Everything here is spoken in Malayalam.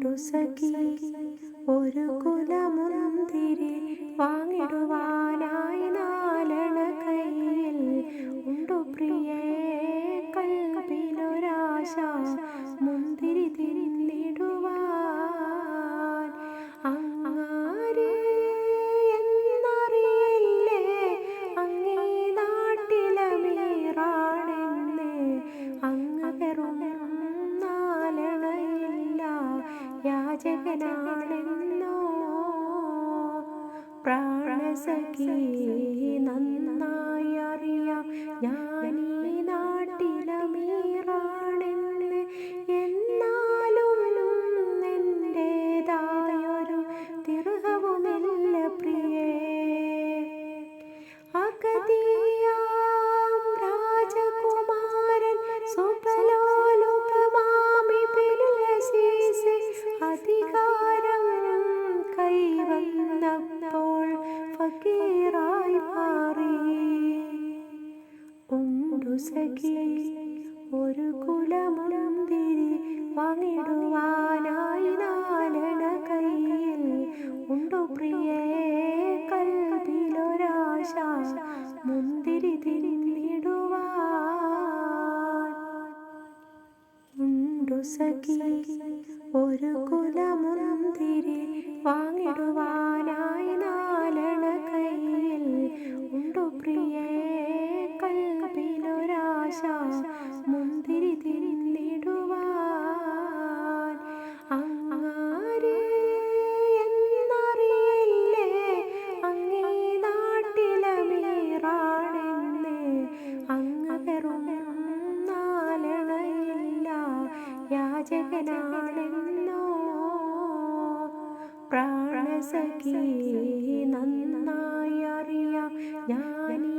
ഉണ്ടു സഖി ഒരു കുലമുന്തിരി വാങ്ങിടുവാനായി നാലണ കയ്യിൽ ഉണ്ടു പ്രിയേ കൽബിലൊരാശ മുന്തിരി തിന്നിടുവാൻ. അങ്ങാര് എന്നറിയില്ലേ അങ്ങീ നാട്ടിലമീറാണെന്ന്, അങ്ങ് വെറും നാലണയില്ല യാചകനാണെന്നോ. പ്രാണസഖി നന്നായി അറിയാം ഞാനീ നാട്ടിലമീറാണെന്ന്, എന്നാലും എൻ്റേതായൊരു തിർഹവുമില്ല പ്രിയേ. അഗതിയാം രാജകുമാരൻ സുബലോലുപമാമിബിനുൽ അസീസ് അധികാരം കൈവന്നപ്പോൾ ഫക്കീറായി മാറി. ഉണ്ടു സഖി ഒരു കുലമുന്തിരി വാങ്ങിടുവാനായി നാലണ കയ്യിൽ ഉണ്ടു പ്രിയേ കൽബിലൊരാശ മുന്തിരി തിന്നിടുവാൻ. ഉണ്ടു സഖി ഒരു കുലമുന്തിരി വാങ്ങിടുവാനായി നാലണ കയ്യിൽ ഉണ്ടു പ്രിയേ കൽബിലൊരാശ മുന്തിരി തിന്നിടുവാൻ. അങ്ങാര് എന്നറിയില്ലേ അങ്ങീ നാട്ടിലമീറാണെന്ന്, അങ്ങ് വെറും നാലണയില്ല യാചകനാണെന്നോ. പ്രാണസഖി നന്നായി അറിയാം ഞാനീ